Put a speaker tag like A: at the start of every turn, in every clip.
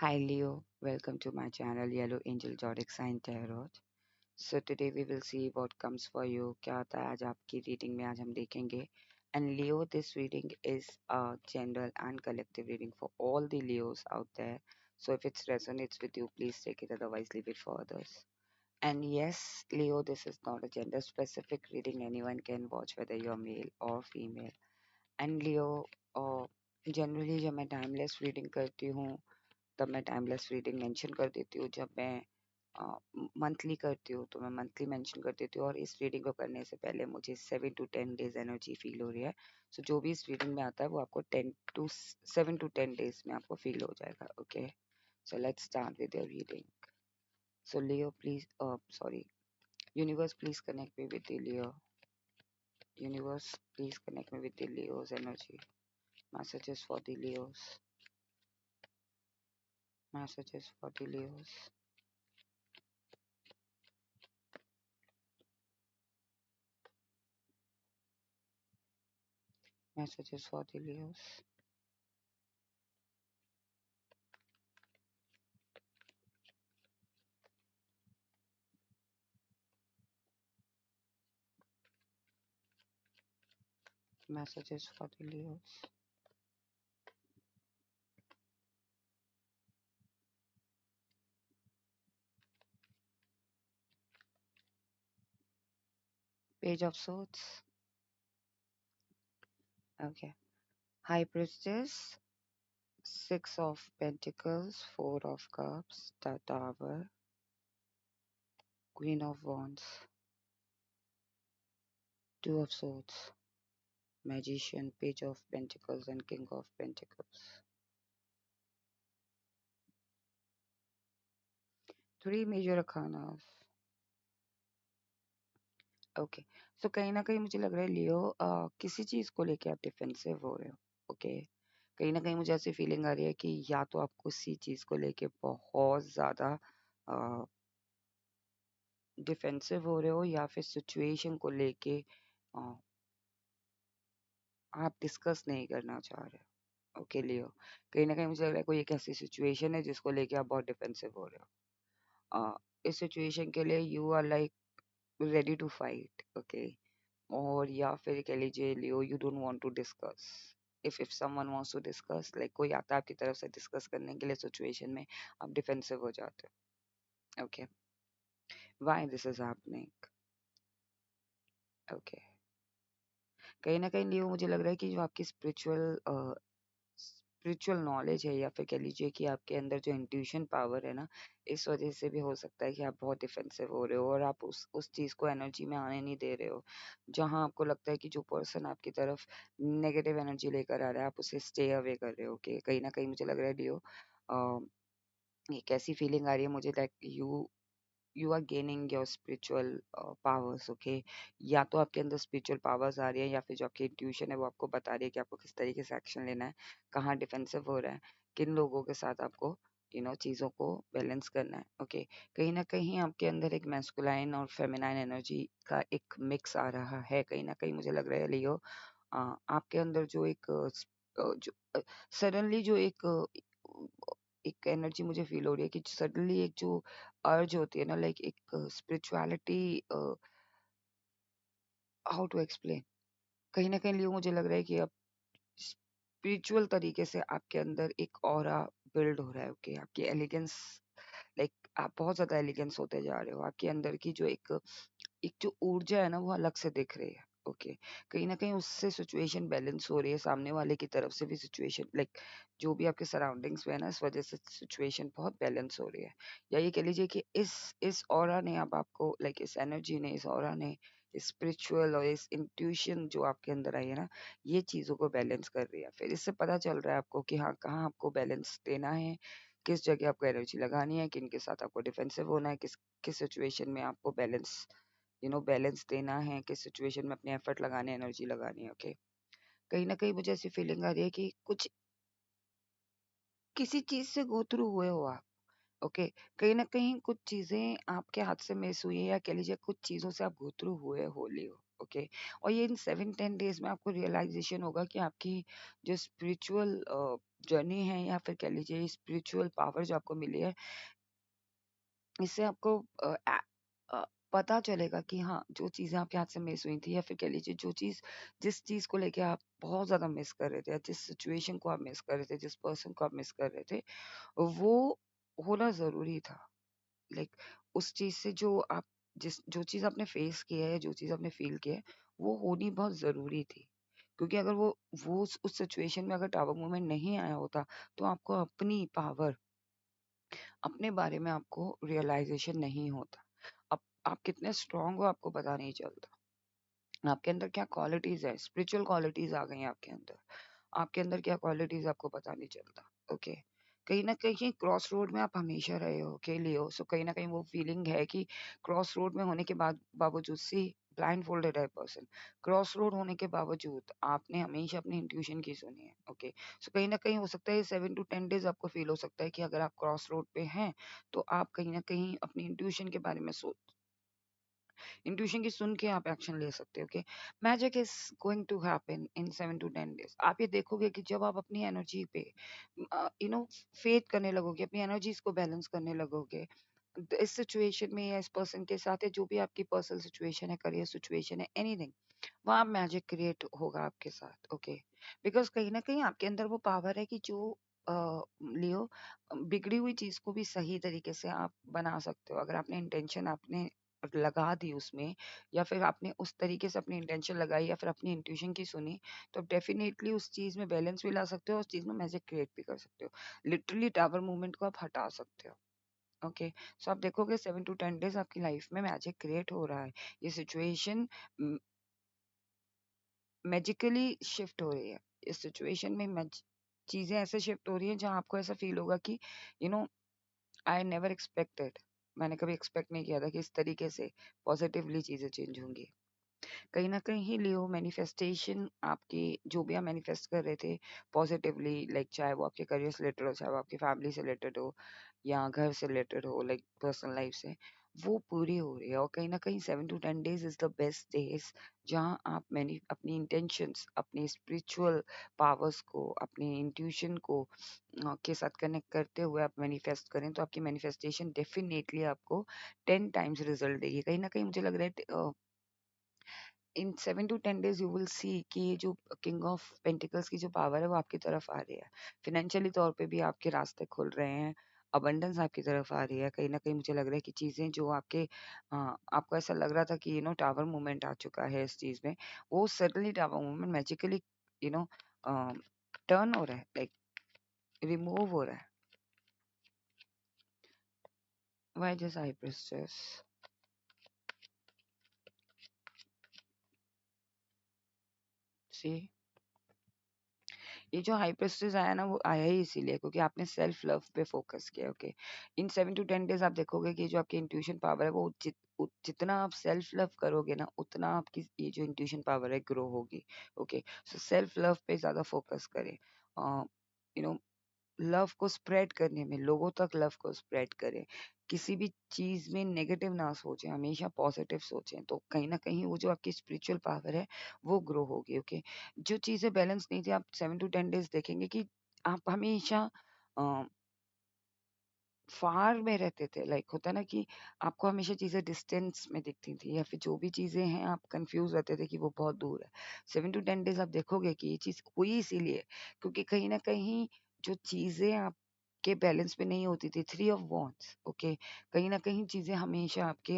A: Hi Leo, welcome to my channel Yellow Angel Zodiac Sign Tarot. So today we will see what comes for you. क्या होता है आज आपकी reading में आज हम देखेंगे. And Leo, this reading is a general and collective reading for all the Leos out there. So if it resonates with you, please take it. Otherwise, leave it for others. And yes, Leo, this is not a gender specific reading. Anyone can watch whether you're male or female. And Leo, uh, generally जब मैं timeless reading करती हूँ तब मैं timeless reading mention कर देती हूँ. जब मैं मंथली करती हूँ तो मैं मंथली मेंशन कर देती हूँ. और इस रीडिंग को करने से पहले मुझे 7 to 10 डेज एनर्जी फील हो रही है. सो जो भी इस रीडिंग में आता है वो आपको 7 to 10 डेज में आपको फील हो जाएगा. Okay, so let's start with your reading. So Leo please, sorry, universe please connect me with the Leo. Universe, please connect me with the Leo's energy. Messages for the Leos. Messages for the Leos. Messages for the Leos. Messages for the Leos. Page of Swords. Okay. High Priestess. Six of Pentacles. Four of Cups. The Tower. Queen of Wands. Two of Swords. Magician. Page of Pentacles and King of Pentacles. Three major arcanas. Okay, so कहीं ना कहीं मुझे लग रहा है लियो, किसी चीज को लेके आप डिफेंसिव हो रहे हो. ओके, कहीं ना कहीं मुझे ऐसी फीलिंग आ रही है कि या तो आप किसी चीज को लेके बहुत ज्यादा डिफेंसिव हो रहे हो या फिर सिचुएशन को लेके अ, आप डिस्कस नहीं करना चाह रहे हो. ओके लियो, कहीं ना कहीं मुझे लग रहा है कोई एक ऐसी सिचुएशन है जिसको लेके आप बहुत डिफेंसिव हो रहे हो. इस सिचुएशन के लिए you are like ready to fight. Okay, और या फिर कह लीजिए Leo, you don't want to discuss. If someone wants to discuss, like कोई आता है आपकी तरफ से डिस्कस करने के लिए सिचुएशन में, आप डिफेंसिव हो जाते हो. Okay, why this is happening. Okay, कहीं ना कहीं लियो मुझे लग रहा है कि जो आपकी स्पिरिचुअल नॉलेज है या फिर कह लीजिए कि आपके अंदर जो इंट्यूशन पावर है ना, इस वजह से भी हो सकता है कि आप बहुत डिफेंसिव हो रहे हो और आप उस चीज़ को एनर्जी में आने नहीं दे रहे हो. जहां आपको लगता है कि जो पर्सन आपकी तरफ नेगेटिव एनर्जी लेकर आ रहा है, आप उसे स्टे अवे कर रहे हो. कि कहीं ना कहीं मुझे लग रहा है लियो, एक ऐसी फीलिंग आ रही है मुझे that you are gaining your spiritual powers. Okay, या तो आपके अंदर स्पिरिचुअल पावर्स आ रही है या फिर जो आपकी इंट्यूशन है वो आपको बता रही है कि आपको किस तरीके से एक्शन लेना है, कहाँ डिफेंसिव हो रहा है, किन लोगों के साथ आपको चीज़ों को बैलेंस करना है. ओके, कहीं ना कहीं आपके अंदर एक मैस्कुलाइन और फेमिनाइन एनर्जी का एक मिक्स आ रहा है. कहीं ना कहीं मुझे लग रहा है लियो, आपके अंदर जो एक जो सडनली जो एक एनर्जी मुझे फील हो रही है कि सडनली एक जो अर्ज होती है ना, लाइक एक स्पिरिचुअलिटी, हाउ टू एक्सप्लेन. कहीं ना कहीं लियो मुझे लग रहा है कि अब स्पिरिचुअल तरीके से आपके अंदर एक ऑरा बिल्ड हो रहा है. ओके, आपकी एलिगेंस, लाइक आप बहुत ज्यादा एलिगेंस होते जा रहे हो. आपके अंदर की जो एक एक जो ऊर्जा है ना वो अलग से दिख रही है. ओके, कहीं ना कहीं उससे सिचुएशन बैलेंस हो रही है. सामने वाले की तरफ से भी सिचुएशन, लाइक जो भी आपके सराउंडिंग्स में है ना, इस वजह से सिचुएशन बहुत बैलेंस हो रही है. या ये कह लीजिए कि इस ऑरा ने अब आपको, लाइक इस एनर्जी ने, इस ऑरा ने, इस स्पिरिचुअल और इस इंट्यूशन जो आपके अंदर आई है ना, ये चीजों को बैलेंस कर रही है. फिर इससे पता चल रहा है आपको कि हाँ, कहाँ आपको बैलेंस देना है, किस जगह आपको एनर्जी लगानी है, किन के साथ आपको डिफेंसिव होना है, किस किस सिचुएशन में आपको बैलेंस देना है, किस सिचुएशन में अपने एफर्ट लगाने, एनर्जी लगानी है. ओके, कहीं ना कहीं मुझे ऐसी फीलिंग आ रही है कि कुछ किसी चीज से गो थ्रू हुए हो आप. ओके, कहीं ना कहीं कुछ चीजें आपके हाथ से मिस हुई है या कह लीजिए कुछ चीजों से आप गो थ्रू हुए हो लियो. ओके। और ये इन 7-10 डेज में आपको रियलाइजेशन होगा कि आपकी जो स्पिरिचुअल जर्नी है, या फिर कह लीजिए स्पिरिचुअल पावर जो आपको मिली है, इससे आपको अ, पता चलेगा कि हाँ, जो चीज़ें आपके हाथ से मिस हुई थी, या फिर कह लीजिए जिस चीज़ को लेके आप बहुत ज़्यादा मिस कर रहे थे, या जिस सिचुएशन को आप मिस कर रहे थे, जिस पर्सन को आप मिस कर रहे थे, वो होना ज़रूरी था। लाइक उस चीज़ से जो चीज़ आपने फेस किया है, जो चीज़ आपने फील किया है, वो होनी बहुत ज़रूरी थी। क्योंकि अगर वो उस सिचुएशन में अगर टावर मूवमेंट नहीं आया होता, तो आपको अपनी पावर, अपने बारे में आपको रियलाइजेशन नहीं होता। अब आप कितने स्ट्रांग हो आपको पता नहीं चलता। आपके अंदर क्या क्वालिटीज है, स्पिरिचुअल क्वालिटीज आ गई हैं आपके अंदर। आपके अंदर क्या क्वालिटीज आपको पता नहीं चलता। ओके। कहीं ना कहीं क्रॉस रोड में आप हमेशा रहे हो, के लिए हो, सो कहीं ना कहीं वो फीलिंग है कि क्रॉस रोड में होने के बाद बावजूद से ब्लाइंड फोल्डेड है पर्सन, क्रॉस रोड होने के बावजूद आपने हमेशा अपनी इंट्यूशन की सुनी है। ओके। सो कहीं ना कहीं हो सकता है 7 to 10 डेज आपको फील हो सकता है कि अगर आप क्रॉस रोड पे हैं, तो आप कहीं ना कहीं अपनी इंट्यूशन के बारे में सोच, इंट्यूशन की सुन के आप एक्शन ले सकते हो कि magic is going to happen in 7 to 10 days. आप ये देखोगे कि जब आप अपनी एनर्जी पे फेथ करने लगोगे, अपनी एनर्जीज को बैलेंस करने लगोगे, इस सिचुएशन में या इस पर्सन के साथ, या जो भी आपकी पर्सनल सिचुएशन है, करियर सिचुएशन है, एनीथिंग, वहाँ मैजिक क्रिएट होगा आपके साथ। ओके। बिकॉज कहीं ना कहीं आपके अंदर वो पावर है कि जो लियो, बिगड़ी हुई चीज को भी सही तरीके से आप बना सकते हो, अगर आपने इंटेंशन आपने लगा दी उसमें, या फिर आपने उस तरीके से अपनी इंटेंशन लगाई, या फिर अपनी इंट्यूशन की सुनी, तो आप डेफिनेटली उस चीज में बैलेंस भी ला सकते हो, उस चीज में मैजिक क्रिएट भी कर सकते हो। लिटरली टावर मूवमेंट को आप हटा सकते हो। ओके। सो आप देखोगे 7 to 10 डेज आपकी लाइफ में मैजिक क्रिएट हो रहा है। ये सिचुएशन मैजिकली शिफ्ट हो रही है। इस सिचुएशन में चीजें ऐसे शिफ्ट हो रही हैं जहां आपको ऐसा फील होगा कि you know I never expected, मैंने कभी एक्सपेक्ट नहीं किया था कि इस तरीके से पॉजिटिवली चीजें चेंज होंगी। कहीं न कहीं लियो मैनिफेस्टेशन आपकी, जो भी आप मैनिफेस्ट कर रहे थे पॉजिटिवली, लाइक चाहे वो आपके करियर से रिलेटेड हो, चाहे वो आपकी फैमिली से रिलेटेड हो, या घर से रिलेटेड हो, लाइक पर्सनल लाइफ से, वो पूरी हो रही है। और कहीं न कहीं 7 to 10 days is the best days जहाँ आप मैनी अपनी इंटेंशंस, अपनी स्पिरिचुअल पावर्स को, अपनी इंट्यूशन को के साथ कनेक्ट करते हुए आप मैनिफेस्ट करें, तो आपकी मैनिफेस्टेशन डेफिनेटली आपको 10 टाइम्स रिजल्ट देगी। कहीं न कहीं मुझे लग रहा है इन 7 to 10 days you will see कि ये जो किंग ऑफ पेंटिकल्स की जो पावर है वो आपकी तरफ आ रही है। फिनेंशियली तौर पे भी आपके रास्ते खुल रहे हैं, अबंडेंस आपकी तरफ आ रही है। कहीं ना कहीं मुझे लग रहा है कि चीजें जो आपको ऐसा लग रहा था कि टावर मूवमेंट आ चुका है इस चीज में, वो suddenly tower movement magically you know turn हो रहा है, लाइक रिमूव हो रहा है। Why this high priestess? See, ये जो हाई प्रेस्टीज आया ना, वो आया ही इसीलिए क्योंकि आपने सेल्फ लव पे फोकस किया। ओके। इन 7 to 10 डेज आप देखोगे कि जो आपकी इंट्यूशन पावर है, वो जितना आप सेल्फ लव करोगे ना, उतना आपकी ये जो इंट्यूशन पावर है ग्रो होगी। ओके। सो सेल्फ लव पे ज्यादा फोकस करें। यू नो लव को स्प्रेड करने में, लोगों तक लव को स्प्रेड करें। किसी भी चीज में नेगेटिव ना सोचें, हमेशा पॉजिटिव सोचें, तो कहीं ना कहीं वो जो आपकी स्पिरिचुअल पावर है वो ग्रो होगी। ओके। जो चीजें बैलेंस नहीं थी, आप 7 to 10 डेज देखेंगे कि आप हमेशा फार में रहते थे, लाइक होता है ना कि आपको हमेशा चीजें डिस्टेंस में दिखती थी, या फिर जो भी चीजें हैं आप कंफ्यूज रहते थे कि वो बहुत दूर है। 7 to 10 डेज आप देखोगे कि ये चीज हुई इसीलिए क्योंकि कहीं ना कहीं जो चीजें आपके बैलेंस में नहीं होती थी, 3 of Wands, ओके, कहीं ना कहीं चीजें हमेशा आपके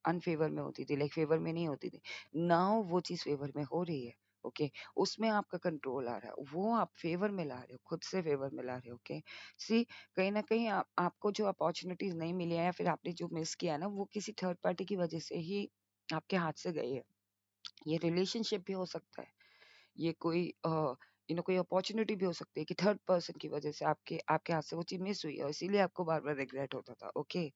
A: अनफेवर में होती थी, लाइक फेवर में नहीं होती थी। नाउ वो चीज फेवर में हो रही है। ओके। उसमें आपका कंट्रोल आ रहा है, वो आप फेवर में ला रहे हो, खुद से फेवर में ला रहे हो। ओके। सी, कहीं न कहीं आपको जो अपॉर्च्युनिटीज़ नहीं मिली है, या फिर आपने जो मिस किया है ना, वो किसी थर्ड पार्टी की वजह से ही आपके हाथ से गई है। ये रिलेशनशिप भी हो सकता है, ये कोई कोई अपॉर्च्युनिटी भी हो सकती है कि थर्ड पर्सन की वजह से आपके आपके हाथ से वो चीज़ मिस हुई है, और इसीलिए आपको बार-बार रिग्रेट होता था। ओके।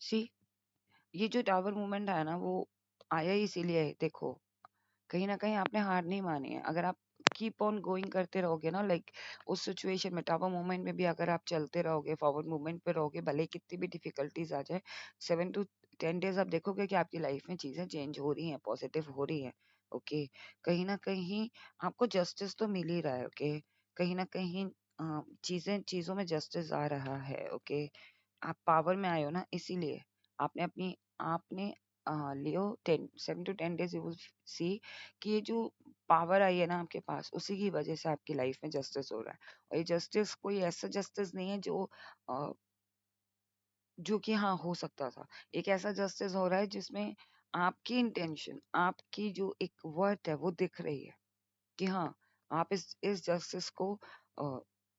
A: सी, ये जो टावर मूवमेंट आया ना, वो आया ही इसीलिए है। देखो, कहीं न कहीं आपने हार नहीं मानी है। अगर आप कीप ऑन गोइंग करते रहोगे ना, लाइक उस सिचुएशन में टावर मोमेंट में भी अगर आप चलते रहोगे, फॉरवर्ड मूवमेंट पे रहोगे, भले ही कितनी भी डिफिकल्टीज आ जाए, 7 to 10 डेज आप देखोगे कि आपकी लाइफ में चीजें चेंज हो रही हैं, पॉजिटिव हो रही हैं। ओके, कहीं ना कहीं आपको जस्टिस तो मिल ही रहा है। ओके, कहीं ना कहीं चीजों में जस्टिस आ रहा है। ओके, आप पावर में आए हो ना, इसीलिए आपने लियो 7 to 10 days, you will see कि ये जो पावर आई है ना आपके पास, उसी की वजह से आपकी लाइफ में जस्टिस हो रहा है। और ये जस्टिस कोई ऐसा जस्टिस नहीं है अ, जो कि हाँ हो सकता था। एक ऐसा जस्टिस हो रहा है जिसमें आपकी इंटेंशन, आपकी जो एक वर्थ है वो दिख रही है कि हाँ, आप इस जस्टिस को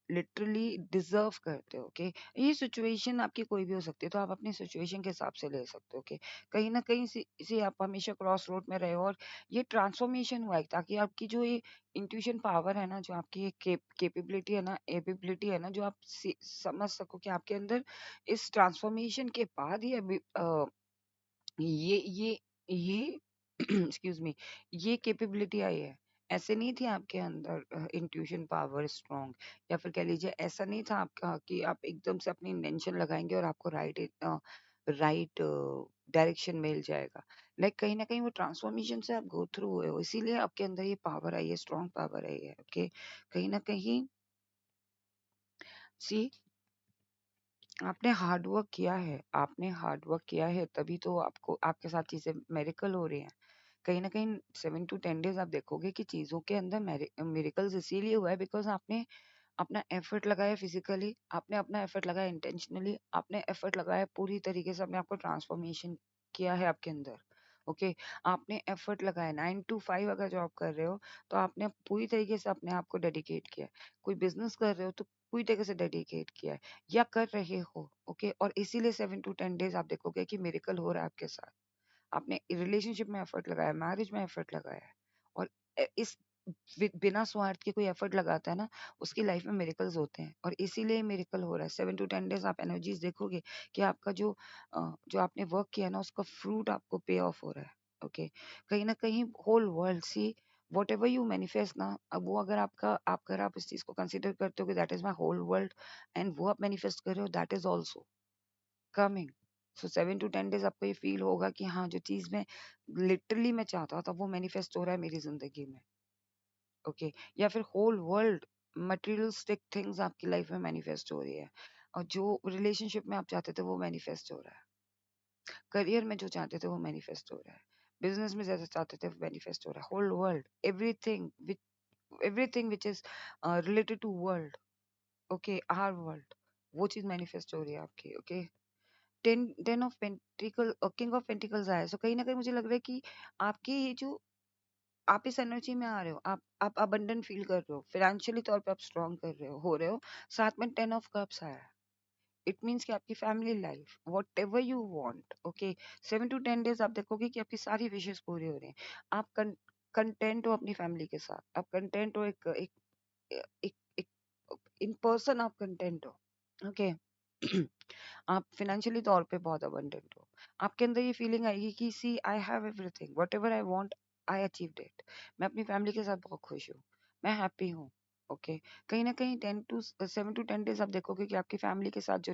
A: लिटरली डिजर्व करते हो। ओके, ये सिचुएशन आपकी कोई भी हो सकती है, तो आप अपनी सिचुएशन के हिसाब से ले सकते हो। ओके, कहीं ना कहीं से आप हमेशा क्रॉस रोड में रहे हो, और ये ट्रांसफॉर्मेशन हुआ है ताकि आपकी जो ये इंट्यूशन पावर है ना, जो आपकी कैपेबिलिटी है ना, एबिलिटी है ना, जो आप समझ सको कि आपके अंदर इस ट्रांसफॉर्मेशन के बाद ही अभी ये एक्सक्यूज मी, ये कैपेबिलिटी आई है। ऐसे नहीं थी आपके अंदर इंट्यूशन पावर स्ट्रॉन्ग, या फिर कह लीजिए ऐसा नहीं था आपका कि आप एकदम से अपनी इंटेंशन लगाएंगे और आपको राइट डायरेक्शन मिल जाएगा। लाइक कहीं ना कहीं वो ट्रांसफॉर्मेशन से आप गो थ्रू हुए हो, इसीलिए आपके अंदर ये पावर आई है, स्ट्रॉन्ग पावर आई है। ओके, कहीं ना कहीं सी आपने हार्ड वर्क किया है, आपने हार्ड वर्क किया है, तभी तो आपको आपके साथ चीजें मेरिकल हो रही हैं। कहीं ना कहीं 7 to 10 डेज आप देखोगे कि चीजों के अंदर मेरिकल्स इसीलिए हुआ है बिकॉज आपने अपना एफर्ट लगाया फिजिकली, आपने अपना एफर्ट लगाया इंटेंशनली, आपने एफर्ट लगाया पूरी तरीके से, अपने आपको ट्रांसफॉर्मेशन किया है आपके अंदर। ओके, आपने एफर्ट लगाया, 9 to 5 अगर जॉब कर रहे हो तो आपने पूरी तरीके से अपने आप को डेडिकेट किया है। कोई बिजनेस कर रहे हो तो पूरी तरीके से डेडिकेट किया है या कर रहे हो। ओके, और इसीलिए 7 to 10 डेज आप देखोगे कि मेरिकल हो रहा है आपके साथ। आपने रिलेशनशिप में एफर्ट लगाया, मैरिज में एफर्ट लगाया है, और इस बिना स्वार्थ के कोई एफर्ट लगाता है ना, उसकी लाइफ में मिरेकल्स होते हैं, और इसीलिए मिरेकल हो रहा है। 7 to 10 डेज आप एनर्जीज देखोगे कि आपका जो आपने वर्क किया ना, उसका फ्रूट आपको पे ऑफ हो रहा है। ओके, कहीं ना कहीं whole world see whatever you manifest ना, अब वो अगर आप इस चीज को कंसिडर करते हो कि that is my whole world, and वो आप मैनिफेस्ट कर रहे हो, that is also coming. So 7 to 10 days आपको ये फील होगा कि हाँ, जो चीज मैं लिटरली मैं चाहता था वो मैनिफेस्ट हो रहा है मेरी जिंदगी में। ओके, या फिर होल वर्ल्ड मटेरियलिस्टिक थिंग्स आपकी लाइफ में मैनिफेस्ट हो रही है, और जो रिलेशनशिप में आप चाहते थे वो मैनिफेस्ट हो रहा है, करियर में जो चाहते थे वो मैनिफेस्ट हो रहा है, बिजनेस में जैसे चाहते थे वो मैनिफेस्ट हो रहा है। Whole world, everything which is related to world, okay, our world, वो चीज मैनिफेस्ट हो रही है आपकी। Okay, ten of pentacle, king of pentacles आया, सो कहीं ना कहीं मुझे लग रहा है कि आपकी ये जो आप इस एनर्जी में आ रहे हो, आप अबंडेंट फील कर रहे हो, फाइनेंशियली तौर पे आप स्ट्रांग कर रहे हो रहे हो। साथ में 10 ऑफ कप्स आया है, इट मीन्स कि आपकी family life what ever you want. Okay, 7 to 10 days आप देखोगे कि आपकी सारी विशेष पूरी हो रही हैं। आप कंटेंट हो अपनी फैमिली के साथ, आप कंटेंट हो, एक एक एक, एक इन पर्सन आप कंटेंट हो। ओके, आप फाइनेंशियली तौर पे बहुत अबंडेंट हो, आपके अंदर ये फीलिंग आएगी कि see I have everything, whatever I want I achieved it. मैं अपनी फैमिली के साथ बहुत खुश हूँ, मैं हैप्पी हूँ। ओके, कहीं ना कहीं 7 to 10 डेज आप देखोगे कि आपकी फैमिली के साथ जो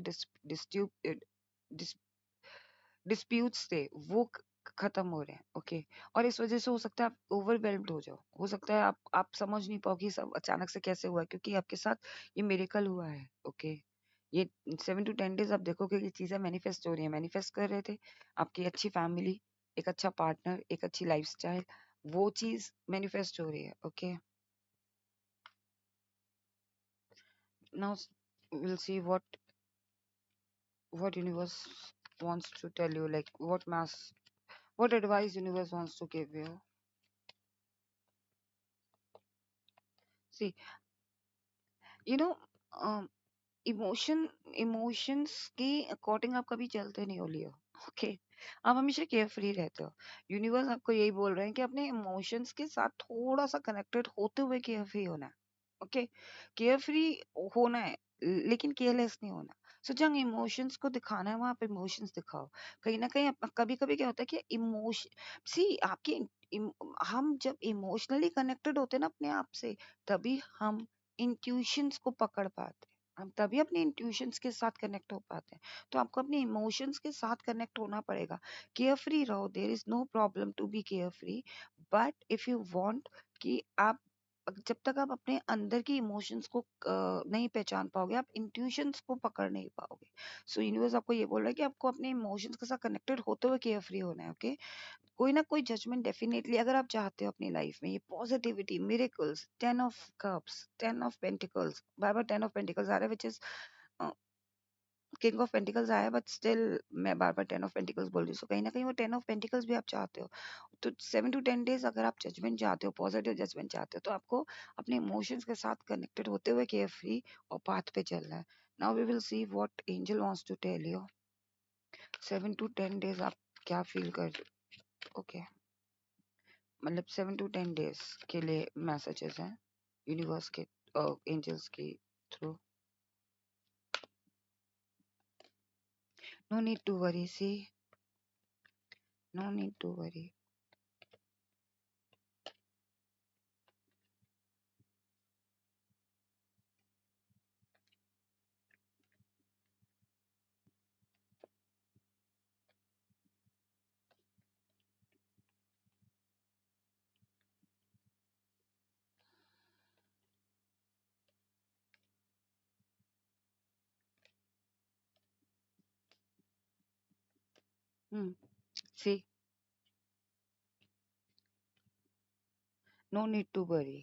A: डिस्प्यूट्स थे वो खत्म हो रहे हैं। ओके, और इस वजह से हो सकता है आप ओवरवेल्म्ड हो जाओ, हो सकता है आप समझ नहीं पाओ कि सब अचानक से कैसे हुआ, क्योंकि आपके साथ ये मिरेकल हुआ है। ओके, ये 7 to 10 डेज आप देखोगे कि चीजें मैनिफेस्ट हो रही है, मैनिफेस्ट कर रहे थे आपकी अच्छी फैमिली, एक अच्छा पार्टनर, एक अच्छी लाइफस्टाइल, वो चीज मैनिफेस्ट हो रही है। Okay, now we'll see what universe wants to tell you, like what advice universe wants to give you. See, you know, emotion emotions के अकॉर्डिंग आप कभी चलते नहीं हो लियो। ओके, आप हमेशा केयर फ्री रहते हो। यूनिवर्स आपको यही बोल रहे हैं कि अपने इमोशंस के साथ थोड़ा सा कनेक्टेड होते हुए केयर फ्री होना है। ओके, केयर फ्री होना है, लेकिन केयरलेस नहीं होना। सो जहाँ इमोशंस को दिखाना है वहाँ पे इमोशंस दिखाओ। कहीं ना कहीं कभी कभी क्या होता है कि इमोशन, सी आपकी हम जब इमोशनली कनेक्टेड होते हैं ना अपने आप से, तभी हम इंट्यूशंस को पकड़ पाते हैं, हम तभी अपने इंट्यूशंस के साथ कनेक्ट हो पाते हैं। तो आपको अपने इमोशंस के साथ कनेक्ट होना पड़ेगा। केयर फ्री रहो, there is no problem to be carefree, but if you want कि आप, जब तक आप अपने अंदर की इमोशंस को नहीं पहचान पाओगे, आप इंट्यूशंस को पकड़ नहीं पाओगे। सो यूनिवर्स आपको ये बोल रहा है कि आपको अपने इमोशंस के साथ कनेक्टेड होते हुए केयर फ्री होना है। ओके, कोई ना कोई जजमेंट डेफिनेटली, अगर आप चाहते हो अपनी लाइफ में ये positivity, miracles, 10 of cups, 10 of pentacles, बार बार 10 ऑफ पेंटिकल्स आ रहा है, which is king of pentacles आया, बट स्टिल मैं बार बार 10 ऑफ पेंटिकल्स बोल रही हूँ। सो कहीं ना कहीं वो 10 ऑफ पेंटिकल्स भी आप चाहते हो। तो 7 to 10 डेज अगर आप जजमेंट चाहते हो, पॉजिटिव जजमेंट चाहते हो, तो आपको अपने इमोशंस के साथ कनेक्टेड होते हुए केयर फ्री और पाथ पे चलना है। Now we will see what angel wants to tell you. 7 to 10 days आप क्या फील कर, ओके, मतलब 7 to 10 डेज के लिए मैसेजेस हैं यूनिवर्स के, एंजल्स के through. No need to worry, see, no need to worry. See, no need to worry.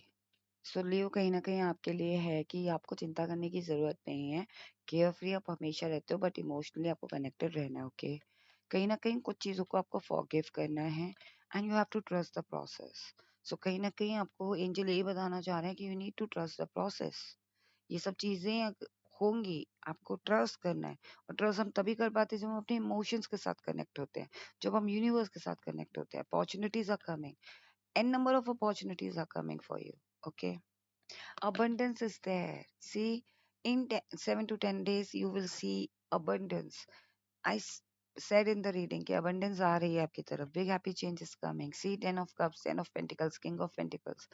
A: So Leo कहीं ना कहीं आपके लिए है कि आपको चिंता करने की जरूरत नहीं है। केयर फ्री आप हमेशा रहते हो, बट इमोशनली आपको कनेक्टेड रहना है। ओके, कहीं ना कहीं कुछ चीजों को आपको फॉरगिव करना है, and you have to trust the process. So कहीं ना कहीं आपको एंजल यही बताना चाह रहे हैं कि you need to trust the process. ये सब चीजें होंगी, आपको ट्रस्ट करना है। और ट्रस्ट हम तभी कर पाते हैं जब हम अपने इमोशंस के साथ कनेक्ट होते हैं, जब हम यूनिवर्स के साथ कनेक्ट होते हैं। Opportunities are coming, n number of opportunities are coming for you. Okay, abundance is there. See, in 7 to 10 days you will see abundance. I said in the reading कि abundance आ रही है आपकी तरफ, big happy change is coming. See, 10 of cups, 10 of pentacles, king of pentacles,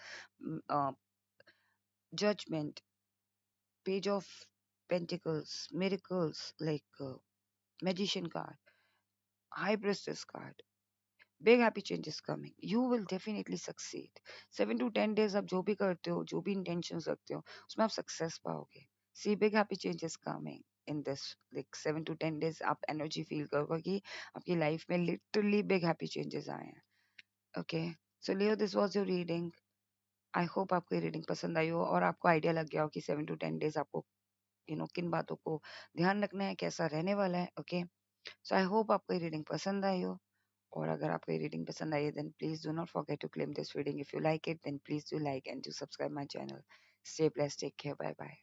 A: judgment, page of pentacles, miracles, like magician card, high priestess card. Big happy change is coming, you will definitely succeed. 7 to 10 days आप जो भी करते हो, जो भी intention रखते हो, उसमें आप सक्सेस पाओगे। See, big happy change is coming in this, like 7 to 10 days आप एनर्जी फील करोगे कि आपकी लाइफ में लिटरली बिग हैप्पी चेंजेस आए हैं। Okay, so Leo, this was your reading. I hope आपको ये रीडिंग पसंद आई हो और आपको आइडिया लग गया हो कि 7 to 10 डेज आपको किन बातों को ध्यान रखना है, कैसा रहने वाला है। ओके, सो आई होप आपको ये रीडिंग पसंद आई हो। और अगर आपको ये रीडिंग पसंद आई है, then please do not forget to claim this reading. If you like it, then please do like and do subscribe my channel. Stay blessed. Take care. Bye bye.